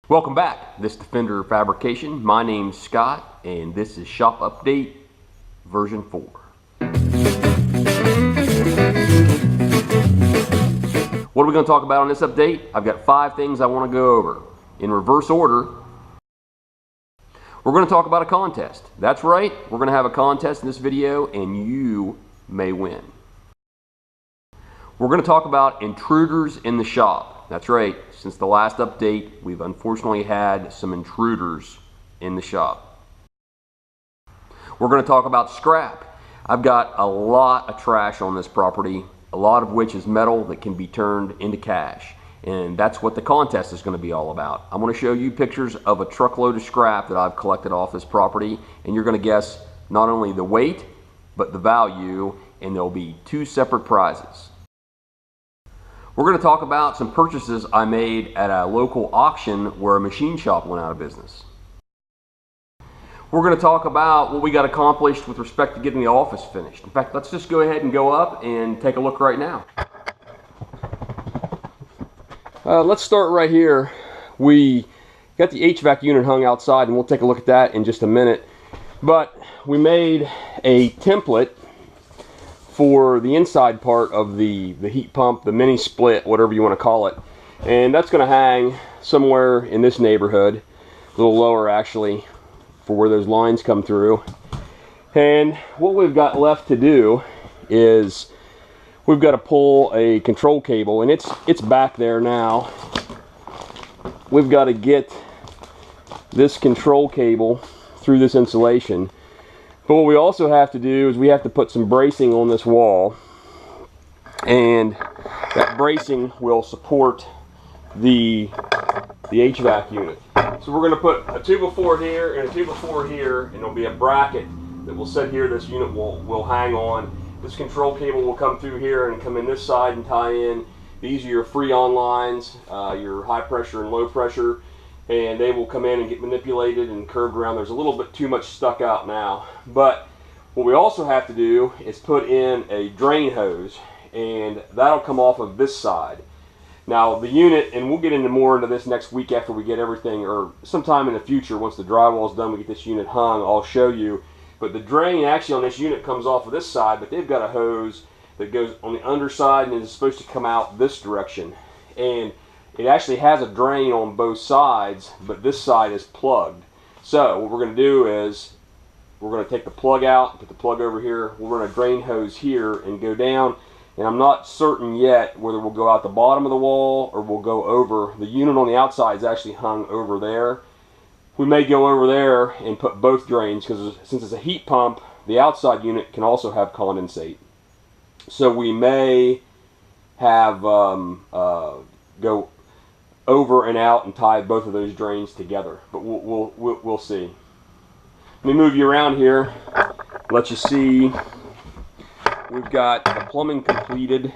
Welcome back. This is Defender Fabrication. My name's Scott, and this is Shop Update version 4. What are we going to talk about on this update? I've got 5 things I want to go over. In reverse order, we're going to talk about a contest. That's right, we're going to have a contest in this video, and you may win. We're going to talk about intruders in the shop. That's right, since the last update, we've unfortunately had some intruders in the shop. We're going to talk about scrap. I've got a lot of trash on this property, a lot of which is metal that can be turned into cash. And that's what the contest is going to be all about. I'm going to show you pictures of a truckload of scrap that I've collected off this property, and you're going to guess not only the weight, but the value, and there'll be 2 separate prizes. We're going to talk about some purchases I made at a local auction where a machine shop went out of business. We're going to talk about what we got accomplished with respect to getting the office finished. In fact, let's just go ahead and go up and take a look right now. Let's start right here. We got the HVAC unit hung outside, and we'll take a look at that in just a minute. But we made a template for the inside part of the heat pump, the mini split, whatever you want to call it. And that's going to hang somewhere in this neighborhood, a little lower actually, for where those lines come through. And what we've got left to do is we've got to pull a control cable, and it's back there now. We've got to get this control cable through this insulation. But what we also have to do is we have to put some bracing on this wall, and that bracing will support the HVAC unit. So we're going to put a 2x4 here and a 2x4 here, and there'll be a bracket that will sit here. This unit will hang on. This control cable will come through here and come in this side and tie in. These are your freon lines, your high pressure and low pressure, and they will come in and get manipulated and curved around. There's a little bit too much stuck out now, but what we also have to do is put in a drain hose, and that'll come off of this side. Now the unit, and we'll get more into this next week after we get everything, or sometime in the future once the drywall is done, we get this unit hung, I'll show you. But the drain actually on this unit comes off of this side, but they've got a hose that goes on the underside and is supposed to come out this direction. And it actually has a drain on both sides, but this side is plugged. So what we're going to do is we're going to take the plug out, put the plug over here, we'll run a drain hose here and go down. And I'm not certain yet whether we'll go out the bottom of the wall or we'll go over. The unit on the outside is actually hung over there. We may go over there and put both drains, because since it's a heat pump, the outside unit can also have condensate. So we may have go over and out and tie both of those drains together, but we'll see. Let me move you around here, let you see. We've got the plumbing completed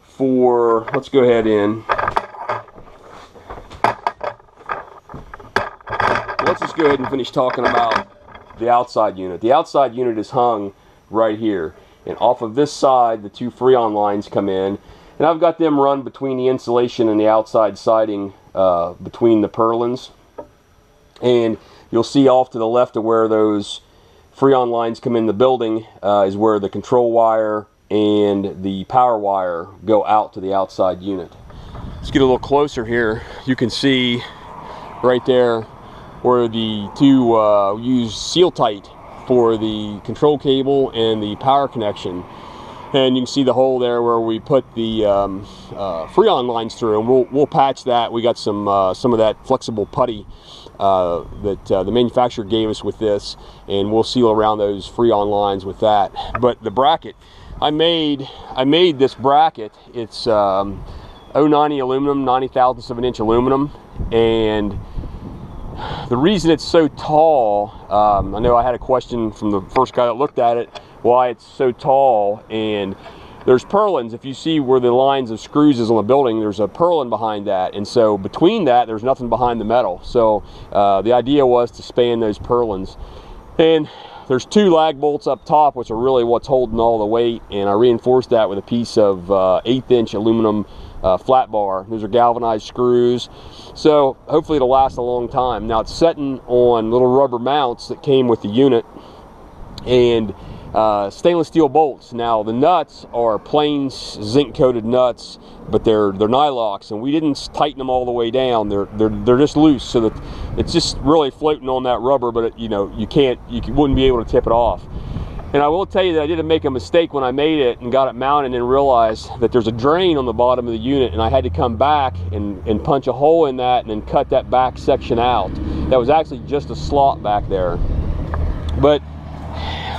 for, let's go ahead in. Let's just go ahead and finish talking about the outside unit. The outside unit is hung right here, and off of this side the 2 freon lines come in, and I've got them run between the insulation and the outside siding, between the purlins. And you'll see off to the left of where those freon lines come in the building is where the control wire and the power wire go out to the outside unit. Let's get a little closer here. You can see right there where the 2 use seal tight for the control cable and the power connection. And you can see the hole there where we put the freon lines through, and we'll patch that. We got some of that flexible putty that the manufacturer gave us with this, and we'll seal around those freon lines with that. But the bracket, I made this bracket. It's 090 aluminum, 90 thousandths of an inch aluminum, and the reason it's so tall, I know I had a question from the first guy that looked at it, why it's so tall, and there's purlins. If you see where the lines of screws is on the building, there's a purlin behind that, and so between that there's nothing behind the metal. So the idea was to span those purlins, and there's 2 lag bolts up top, which are really what's holding all the weight, and I reinforced that with a piece of 1/8 inch aluminum flat bar. Those are galvanized screws, so hopefully it'll last a long time. Now it's setting on little rubber mounts that came with the unit, and stainless steel bolts. Now the nuts are plain zinc coated nuts, but they're nylocks, and we didn't tighten them all the way down. They're just loose, so that it's just really floating on that rubber, but you know, you wouldn't be able to tip it off. And I will tell you that I did make a mistake when I made it and got it mounted, and realized that there's a drain on the bottom of the unit, and I had to come back and punch a hole in that and then cut that back section out. That was actually just a slot back there. But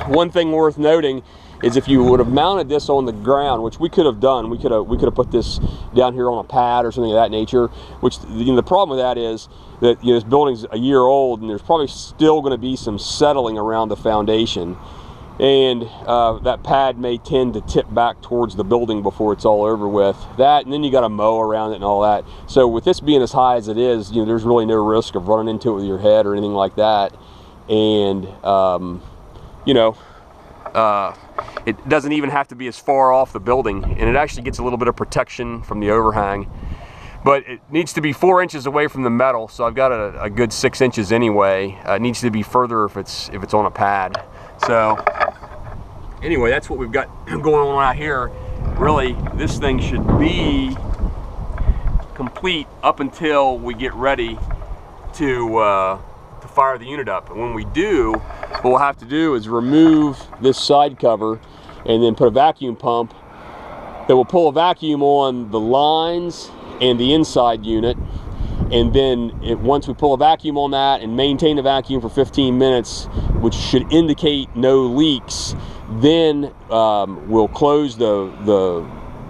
one thing worth noting is if you would have mounted this on the ground, which we could have done, we could have put this down here on a pad or something of that nature. Which, you know, the problem with that is that, you know, this building's a year old, and there's probably still going to be some settling around the foundation, and that pad may tend to tip back towards the building before it's all over with. That, and then you got to mow around it and all that. So with this being as high as it is, you know, there's really no risk of running into it with your head or anything like that. And you know, it doesn't even have to be as far off the building, and it actually gets a little bit of protection from the overhang. But it needs to be 4 inches away from the metal, so I've got a good 6 inches anyway. It needs to be further if it's on a pad. So anyway, that's what we've got going on out here. Really, this thing should be complete up until we get ready to fire the unit up. And when we do, what we'll have to do is remove this side cover and then put a vacuum pump that will pull a vacuum on the lines and the inside unit. And then once we pull a vacuum on that and maintain the vacuum for 15 minutes, which should indicate no leaks, then we'll close the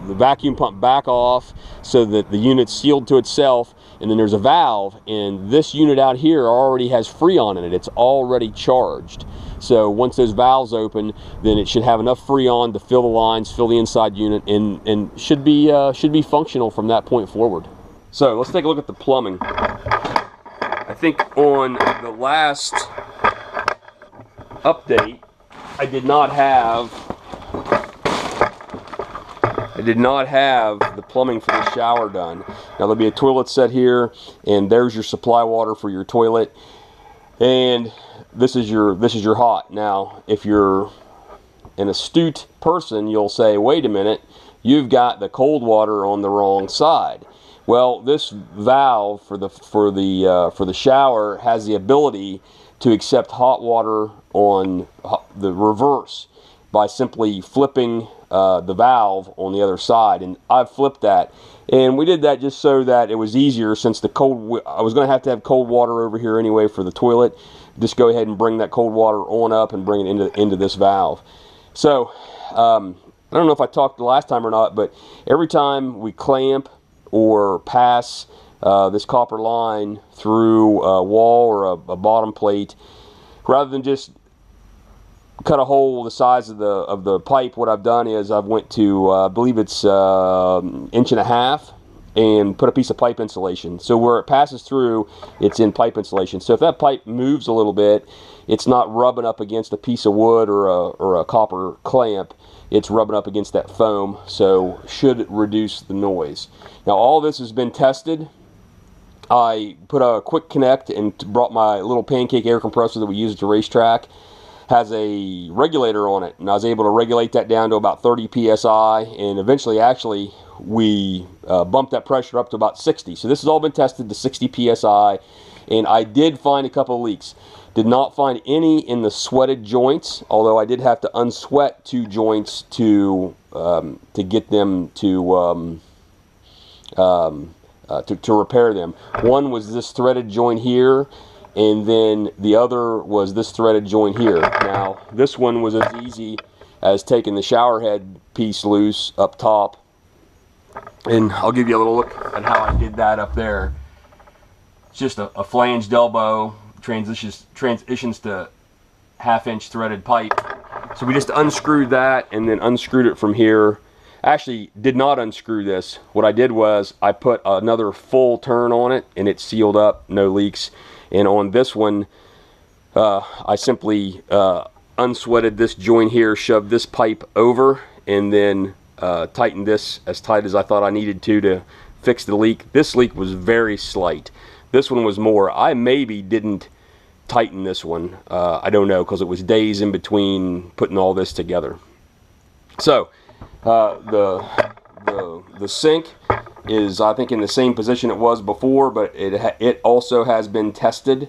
vacuum pump back off so that the unit's sealed to itself. And then there's a valve, and this unit out here already has Freon in it. It's already charged. So once those valves open, then it should have enough Freon to fill the lines, fill the inside unit, and should be functional from that point forward. So let's take a look at the plumbing. I think on the last update, I did not have the plumbing for the shower done. Now there'll be a toilet set here, and there's your supply water for your toilet, and this is your hot. Now if you're an astute person, you'll say, wait a minute, you've got the cold water on the wrong side. Well, this valve for the shower has the ability to accept hot water on the reverse by simply flipping the valve on the other side, and I've flipped that, and we did that just so that it was easier, since I was going to have cold water over here anyway for the toilet. Just go ahead and bring that cold water on up and bring it into this valve. So I don't know if I talked the last time or not, but every time we clamp or pass this copper line through a wall or a bottom plate, rather than just cut a hole the size of the pipe, what I've done is I've went to I believe it's 1.5 inches and put a piece of pipe insulation, so where it passes through, it's in pipe insulation. So if that pipe moves a little bit, it's not rubbing up against a piece of wood or a copper clamp. It's rubbing up against that foam, so should reduce the noise. Now all this has been tested. I put a quick connect and brought my little pancake air compressor that we use at the racetrack. Has a regulator on it, and I was able to regulate that down to about 30 psi, and eventually actually we bumped that pressure up to about 60. So this has all been tested to 60 psi, and I did find a couple of leaks. Did not find any in the sweated joints, although I did have to unsweat 2 joints to get them to repair them. One was this threaded joint here, and then the other was this threaded joint here. Now this one was as easy as taking the shower head piece loose up top, and I'll give you a little look at how I did that up there. It's just a flanged elbow, transitions to 1/2 inch threaded pipe. So we just unscrewed that and then unscrewed it from here. Actually did not unscrew this. What I did was I put another full turn on it, and it sealed up, no leaks. And on this one, I simply unsweated this joint here, shoved this pipe over, and then tightened this as tight as I thought I needed to fix the leak. This leak was very slight. This one was more. I maybe didn't tighten this one. I don't know, because it was days in between putting all this together. So the sink is, I think, in the same position it was before, but it also has been tested,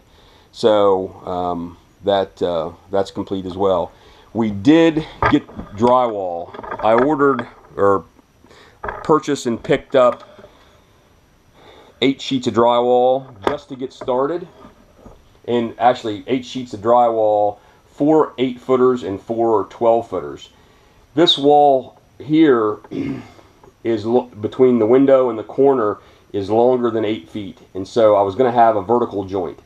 so that's complete as well. We did get drywall. I ordered or purchased and picked up 8 sheets of drywall just to get started, and actually 8 sheets of drywall, 4 8-footers and 4 12-footers. This wall here is between the window and the corner is longer than 8 feet, and so I was going to have a vertical joint.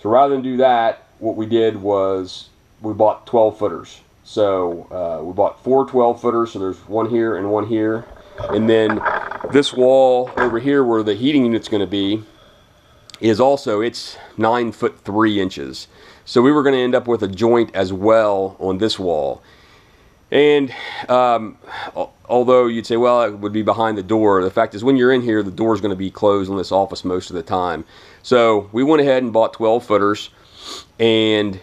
So rather than do that, what we did was we bought 12-footers. So we bought 4 12-footers, so there's one here and one here, and then this wall over here where the heating unit's going to be is also, it's 9 foot 3 inches. So we were going to end up with a joint as well on this wall. And although you'd say, well, it would be behind the door, the fact is when you're in here, the door's going to be closed on this office most of the time. So we went ahead and bought 12-footers, and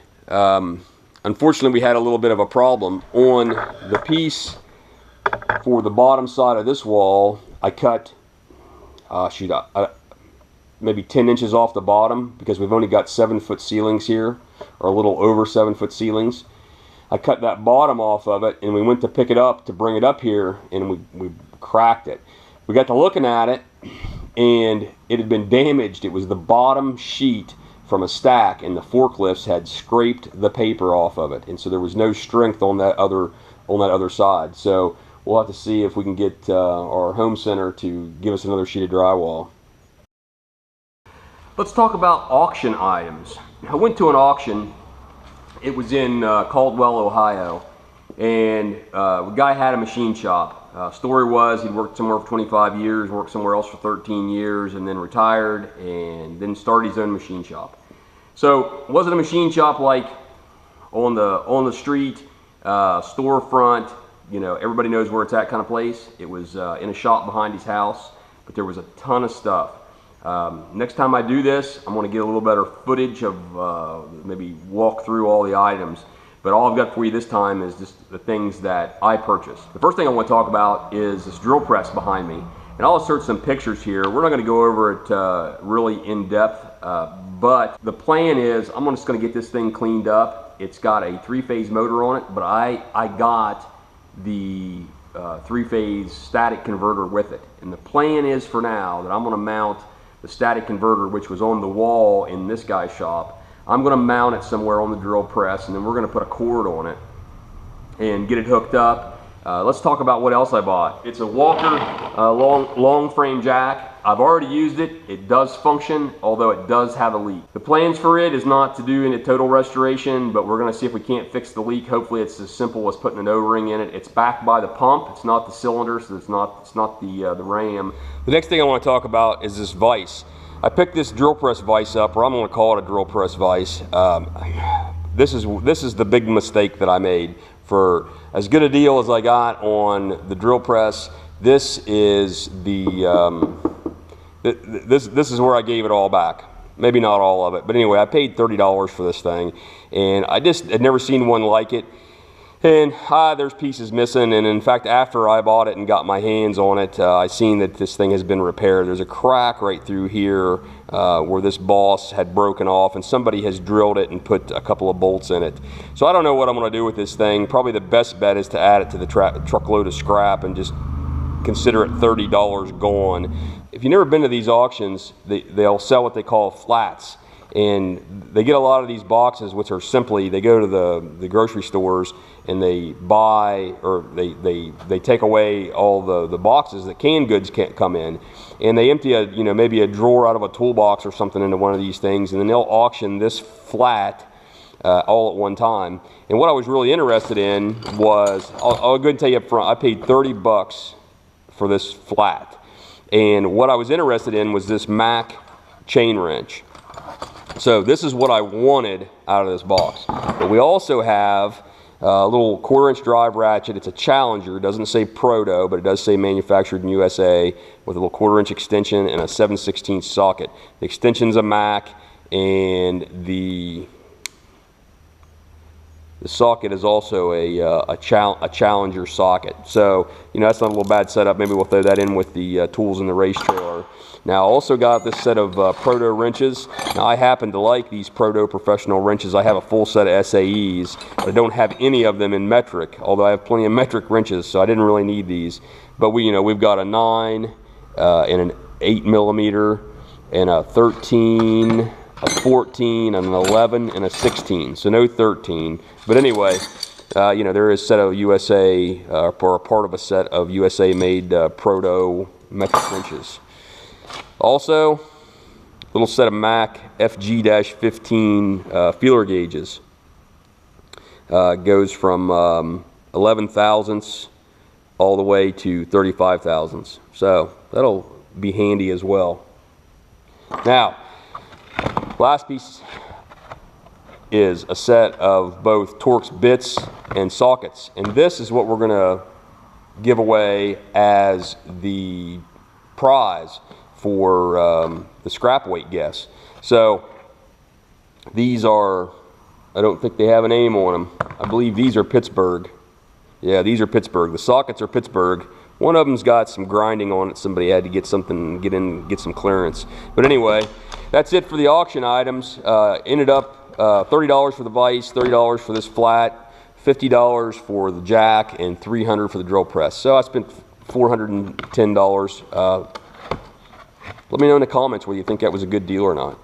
unfortunately we had a little bit of a problem. On the piece for the bottom side of this wall, I cut maybe 10 inches off the bottom, because we've only got 7-foot ceilings here, or a little over 7-foot ceilings. I cut that bottom off of it, and we went to pick it up to bring it up here, and we cracked it. We got to looking at it, and it had been damaged. It was the bottom sheet from a stack, and the forklifts had scraped the paper off of it, and so there was no strength on that other side. So we'll have to see if we can get our home center to give us another sheet of drywall. Let's talk about auction items. I went to an auction. It was in Caldwell, Ohio, and the guy had a machine shop. Story was he'd worked somewhere for 25 years, worked somewhere else for 13 years, and then retired, and then started his own machine shop. So it wasn't a machine shop like on the street, storefront, you know, everybody knows where it's at kind of place. It was in a shop behind his house, but there was a ton of stuff. Next time I do this, I'm going to get a little better footage of maybe walk through all the items. But all I've got for you this time is just the things that I purchased. The first thing I want to talk about is this drill press behind me. And I'll insert some pictures here. We're not going to go over it really in depth, but the plan is I'm just going to get this thing cleaned up. It's got a 3-phase motor on it, but I got the 3-phase static converter with it. And the plan is for now that I'm going to mount the static converter, which was on the wall in this guy's shop. I'm going to mount it somewhere on the drill press, and then we're going to put a cord on it and get it hooked up. Let's talk about what else I bought. It's a Walker long frame jack. I've already used it. It does function, although it does have a leak. The plans for it is not to do any total restoration, but we're going to see if we can't fix the leak. Hopefully it's as simple as putting an O-ring in it. It's backed by the pump. It's not the cylinder, so it's not the ram. The next thing I want to talk about is this vise. I picked this drill press vise up, or I'm going to call it a drill press vise. This is the big mistake that I made. For as good a deal as I got on the drill press, this is the this is where I gave it all back. Maybe not all of it, but anyway, I paid $30 for this thing, and I just had never seen one like it. And there's pieces missing, and in fact, after I bought it and got my hands on it, I seen that this thing has been repaired. There's a crack right through here where this boss had broken off, and somebody has drilled it and put a couple of bolts in it. So I don't know what I'm going to do with this thing. Probably the best bet is to add it to the truckload of scrap and just consider it $30 gone. If you've never been to these auctions, they'll sell what they call flats. And they get a lot of these boxes, which are simply, they go to the grocery stores and they buy, or they take away all the boxes that canned goods can't come in, and they empty maybe a drawer out of a toolbox or something into one of these things, and then they'll auction this flat all at one time. And what I was really interested in was, I'll go ahead and tell you up front, I paid $30 for this flat, and what I was interested in was this Mac chain wrench. So this is what I wanted out of this box. But we also have Little 1/4-inch drive ratchet. It's a Challenger. It doesn't say Proto, but it does say manufactured in USA, with a little 1/4-inch extension and a 7/16 socket. The extension's a Mac, and the socket is also a Challenger socket. So, you know, that's not a little bad setup. Maybe we'll throw that in with the tools in the race trailer. Now, I also got this set of Proto wrenches. Now, I happen to like these Proto professional wrenches. I have a full set of SAEs, but I don't have any of them in metric, although I have plenty of metric wrenches, so I didn't really need these. But we've got a 9 and an 8mm and a 13, a 14, and an 11, and a 16. So no 13. But anyway, there is a set of USA, or a part of a set of USA-made Proto metric wrenches. Also, a little set of Mac FG-15 feeler gauges. Goes from 11 thousandths all the way to 35 thousandths. So that'll be handy as well. Now, last piece is a set of both Torx bits and sockets. And this is what we're going to give away as the prize for the scrap weight guess. So these are, I don't think they have a name on them. I believe these are Pittsburgh. Yeah, these are Pittsburgh. The sockets are Pittsburgh. One of them's got some grinding on it. Somebody had to get something, get some clearance. But anyway, that's it for the auction items. Ended up $30 for the vise, $30 for this flat, $50 for the jack, and $300 for the drill press. So I spent $410. Let me know in the comments whether you think that was a good deal or not.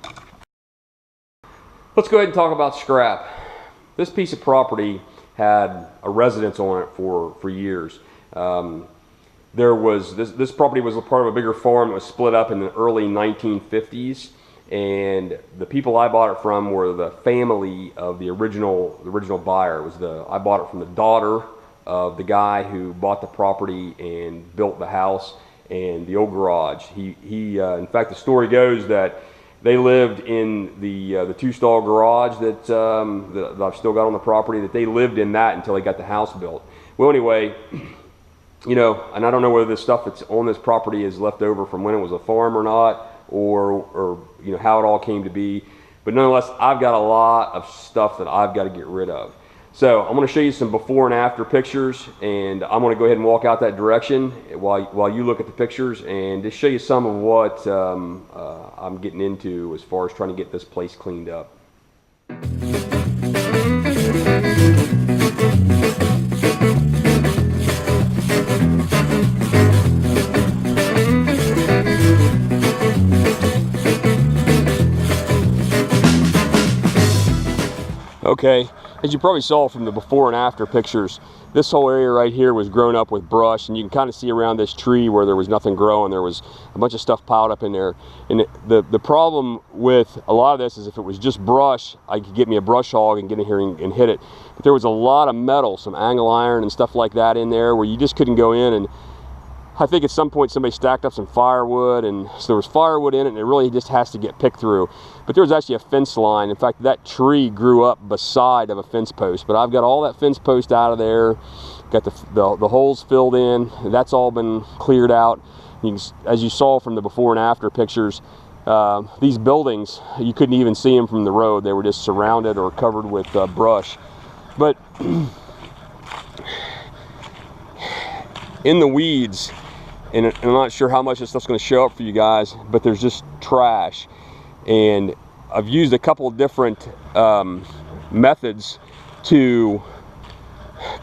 Let's go ahead and talk about scrap. This piece of property had a residence on it for years. This property was a part of a bigger farm that was split up in the early 1950s, and the people I bought it from were the family of the original buyer. I bought it from the daughter of the guy who bought the property and built the house and the old garage. In fact, the story goes that they lived in the 2-stall garage that I've still got on the property, that they lived in that until they got the house built. Well, anyway, and I don't know whether this stuff that's on this property is left over from when it was a farm or not, or how it all came to be. But nonetheless, I've got a lot of stuff that I've got to get rid of. So I'm going to show you some before and after pictures, and I'm going to go ahead and walk out that direction while you look at the pictures and just show you some of what I'm getting into as far as trying to get this place cleaned up. Okay, as you probably saw from the before and after pictures, this whole area right here was grown up with brush, and you can kind of see around this tree where there was nothing growing, there was a bunch of stuff piled up in there. And the problem with a lot of this is if it was just brush, I could get me a brush hog and get in here and hit it. But there was a lot of metal, some angle iron and stuff like that in there where you just couldn't go in. And I think at some point somebody stacked up some firewood, and so there was firewood in it, and it really just has to get picked through. But there was actually a fence line. In fact, that tree grew up beside of a fence post. But I've got all that fence post out of there, got the holes filled in. That's all been cleared out. As you saw from the before and after pictures, these buildings, you couldn't even see them from the road. They were just surrounded or covered with brush. But in the weeds, and I'm not sure how much this stuff's going to show up for you guys, but there's just trash. And I've used a couple of different methods to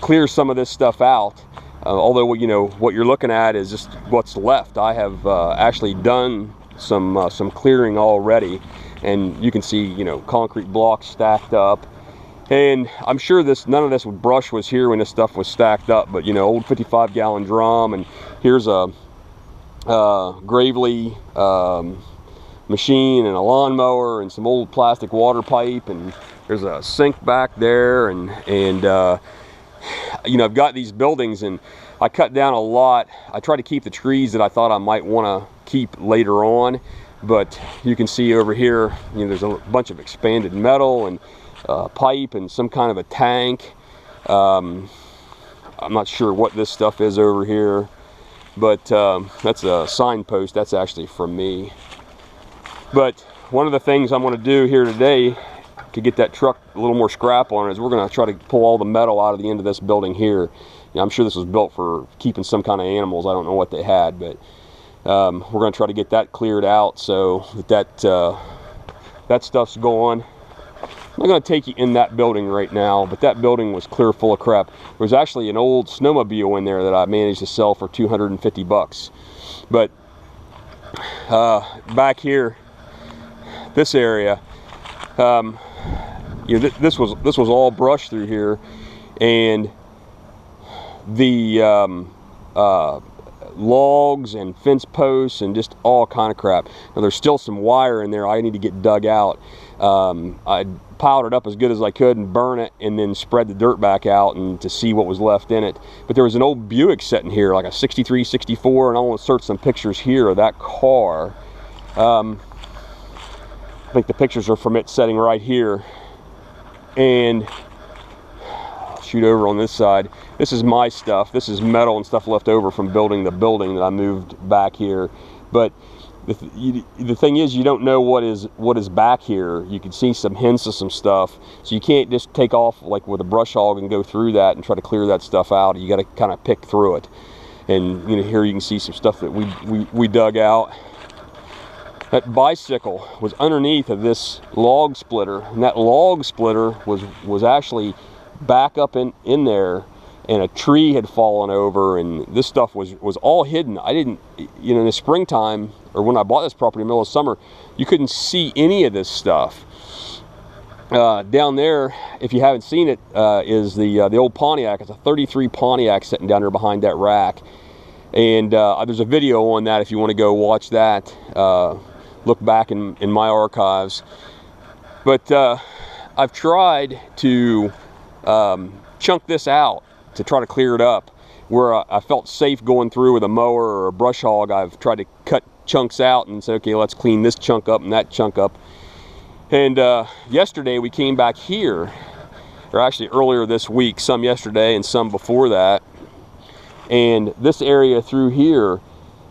clear some of this stuff out. Although what you're looking at is just what's left. I have actually done some clearing already, and you can see concrete blocks stacked up. And I'm sure none of this brush was here when this stuff was stacked up, but old 55-gallon drum, and here's a Gravely machine and a lawnmower and some old plastic water pipe, and there's a sink back there, and I've got these buildings, and I cut down a lot. I try to keep the trees that I thought I might want to keep later on, but you can see over here, there's a bunch of expanded metal and pipe and some kind of a tank. I'm not sure what this stuff is over here, but that's a signpost. That's actually from me. But one of the things I'm going to do here today to get that truck a little more scrap on it is we're going to try to pull all the metal out of the end of this building here. You know, I'm sure this was built for keeping some kind of animals. I don't know what they had, but we're going to try to get that cleared out so that stuff's gone. I'm not going to take you in that building right now, but that building was clear full of crap. There was actually an old snowmobile in there that I managed to sell for 250 bucks. But back here, this area, you know, this was all brush through here, and the logs and fence posts and just all kind of crap. Now there's still some wire in there I need to get dug out. I piled it up as good as I could and burn it, and then spread the dirt back out and to see what was left in it. But there was an old Buick sitting here, like a 63, 64, and I want to insert some pictures here of that car. I think the pictures are from it sitting right here. And I'll shoot over on this side. This is my stuff. This is metal and stuff left over from building the building that I moved back here. But the thing is, you don't know what is back here. You can see some hints of some stuff, so you can't just take off like with a brush hog and go through that and try to clear that stuff out. You got to kind of pick through it. And you know, here you can see some stuff that we dug out. That bicycle was underneath of this log splitter, and that log splitter was actually back up in there, and a tree had fallen over, and this stuff was all hidden. I didn't, you know, in the springtime, or when I bought this property in the middle of summer, you couldn't see any of this stuff. Down there, if you haven't seen it, is the old Pontiac. It's a 33 Pontiac sitting down there behind that rack, and there's a video on that if you want to go watch that. Look back in my archives. But I've tried to chunk this out to try to clear it up. Where I felt safe going through with a mower or a brush hog, I've tried to cut chunks out and say, okay, let's clean this chunk up and that chunk up. And yesterday we came back here, or actually earlier this week, some yesterday and some before that. And this area through here,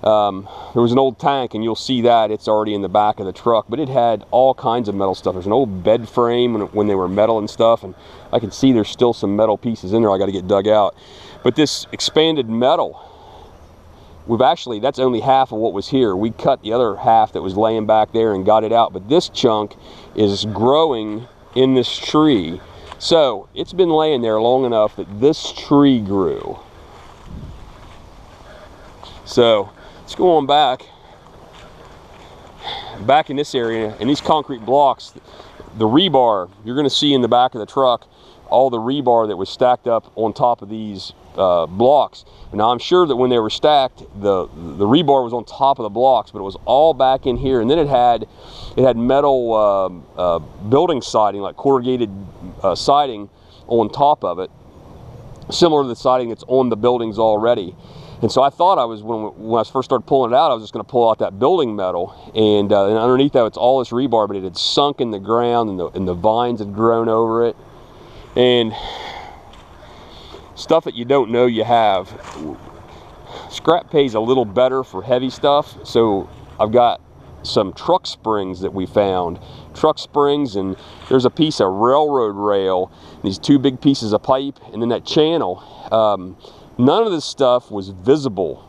there was an old tank, and you'll see that it's already in the back of the truck, but it had all kinds of metal stuff. There's an old bed frame when they were metal and stuff, and I can see there's still some metal pieces in there I got to get dug out. But this expanded metal, that's only half of what was here. We cut the other half that was laying back there and got it out, but this chunk is growing in this tree. So it's been laying there long enough that this tree grew. So let's go on back in this area, and these concrete blocks, the rebar, you're going to see in the back of the truck all the rebar that was stacked up on top of these blocks. Now I'm sure that when they were stacked, the rebar was on top of the blocks, but it was all back in here, and then it had metal building siding, like corrugated siding on top of it, similar to the siding that's on the buildings already. And so I thought when I first started pulling it out, I was just going to pull out that building metal, and underneath that it's all this rebar, but it had sunk in the ground, and the vines had grown over it, and stuff that you don't know you have. Scrap pays a little better for heavy stuff, so I've got some truck springs that we found. Truck springs, and there's a piece of railroad rail, these two big pieces of pipe, and then that channel. None of this stuff was visible.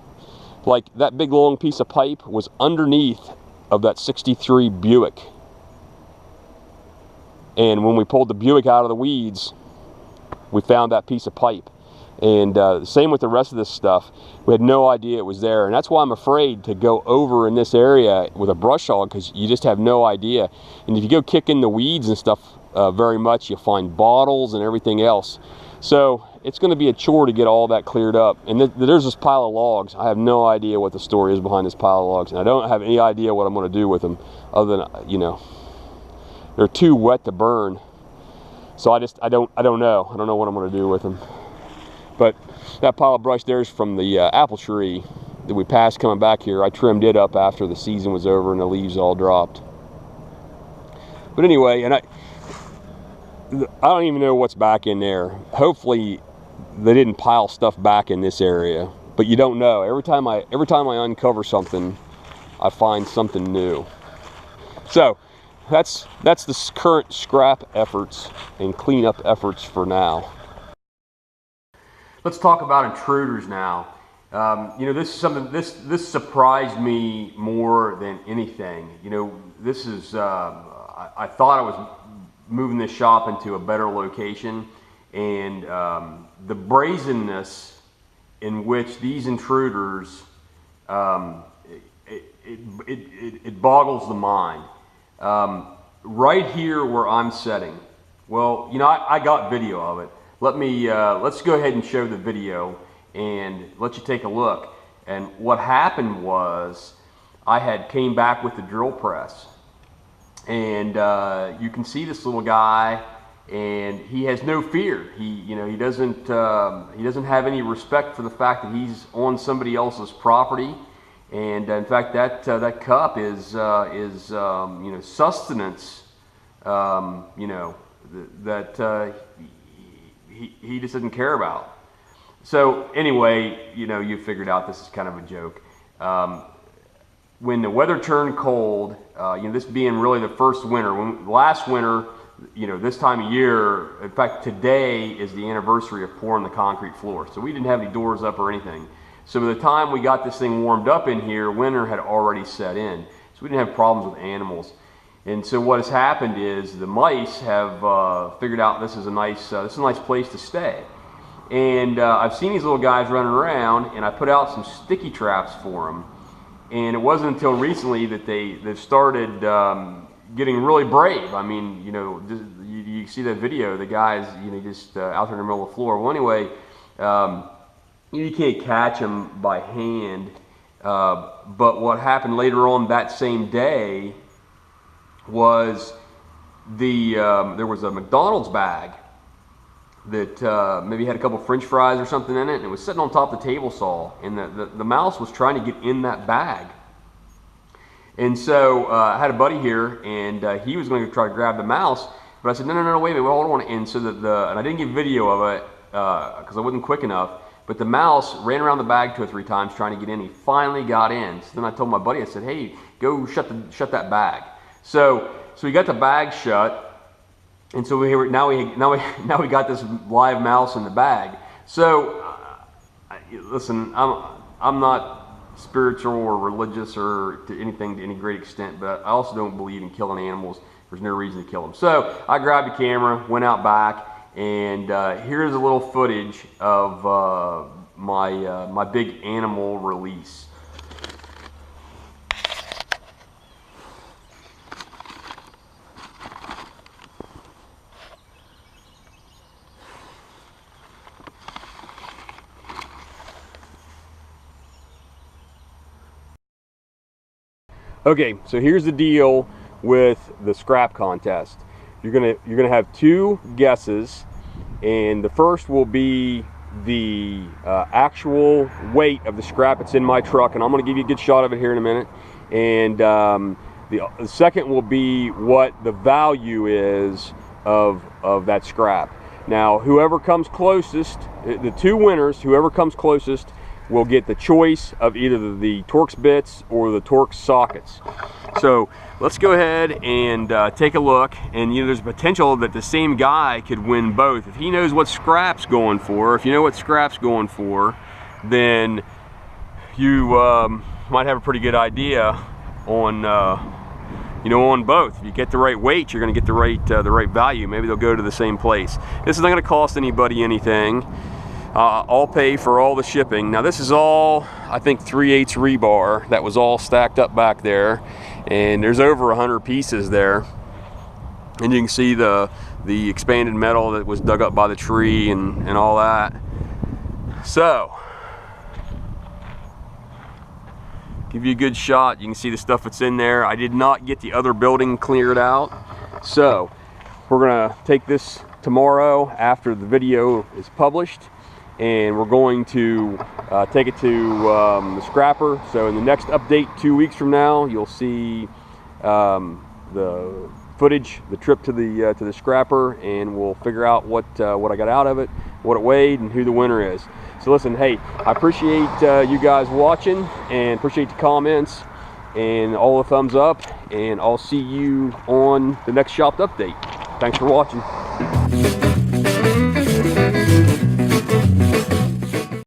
Like that big long piece of pipe was underneath of that 63 Buick. And when we pulled the Buick out of the weeds, we found that piece of pipe. And same with the rest of this stuff. We had no idea it was there. And that's why I'm afraid to go over in this area with a brush hog, because you just have no idea. And if you go kick in the weeds and stuff very much, you'll find bottles and everything else. So it's going to be a chore to get all that cleared up. And there's this pile of logs. I have no idea what the story is behind this pile of logs, and I don't have any idea what I'm going to do with them, other than, you know, they're too wet to burn. So I don't know. I don't know what I'm going to do with them. But that pile of brush there is from the apple tree that we passed coming back here. I trimmed it up after the season was over and the leaves all dropped. But anyway, and I don't even know what's back in there. Hopefully they didn't pile stuff back in this area, but you don't know. Every time I uncover something, I find something new. So that's the current scrap efforts and cleanup efforts for now. Let's talk about intruders now. You know, this is something, this surprised me more than anything. You know, this is, I thought I was moving this shop into a better location, and the brazenness in which these intruders, it boggles the mind. Right here where I'm sitting, well, you know, I got video of it. Let's go ahead and show the video and let you take a look. And what happened was, I had came back with the drill press, and you can see this little guy, and he has no fear. He doesn't have any respect for the fact that he's on somebody else's property. And in fact, that cup is you know, sustenance, you know, that he just doesn't care about. So anyway, you know, you figured out this is kind of a joke. When the weather turned cold, you know, this being really the first winter, last winter, you know, this time of year, in fact, today is the anniversary of pouring the concrete floor. So we didn't have any doors up or anything. So by the time we got this thing warmed up in here, winter had already set in. So we didn't have problems with animals. And so what has happened is the mice have figured out this is a nice place to stay. And I've seen these little guys running around, and I put out some sticky traps for them. And it wasn't until recently that they started getting really brave. I mean, you know, you see that video, the guys, you know, just out there in the middle of the floor. Well, anyway, you can't catch them by hand. But what happened later on that same day was there was a McDonald's bag that maybe had a couple French fries or something in it, and it was sitting on top of the table saw, and the mouse was trying to get in that bag. And so I had a buddy here, and he was going to try to grab the mouse, but I said, no, wait a minute, hold on. And so and I didn't give video of it because I wasn't quick enough, but the mouse ran around the bag 2 or 3 times trying to get in. He finally got in. So then I told my buddy, I said, hey, go shut that bag. So we got the bag shut. And so now we got this live mouse in the bag. So listen, I'm not spiritual or religious or to any great extent, but I also don't believe in killing animals. There's no reason to kill them. So I grabbed the camera, went out back, and here's a little footage of my big animal release. Okay, so here's the deal with the scrap contest. You're gonna have 2 guesses, and the first will be the actual weight of the scrap that's in my truck, and I'm gonna give you a good shot of it here in a minute. And the second will be what the value is of that scrap. Now, whoever comes closest, the 2 winners, whoever comes closest will get the choice of either the Torx bits or the Torx sockets. So let's go ahead and take a look. And you know, there's potential that the same guy could win both. If he knows what scrap's going for, if you know what scrap's going for, then you might have a pretty good idea on you know, on both. If you get the right weight, you're going to get the right value. Maybe they'll go to the same place. This is not going to cost anybody anything. I'll pay for all the shipping. Now this is all, I think, 3/8 rebar that was all stacked up back there, and there's over 100 pieces there. And you can see the expanded metal that was dug up by the tree and all that. So, give you a good shot. You can see the stuff that's in there. I did not get the other building cleared out, so we're gonna take this tomorrow after the video is published, and we're going to take it to the scrapper. So in the next update 2 weeks from now, you'll see the footage, the trip to the scrapper, and we'll figure out what I got out of it, what it weighed, and who the winner is. So listen, hey, I appreciate you guys watching, and appreciate the comments and all the thumbs up, and I'll see you on the next Shopped update. Thanks for watching.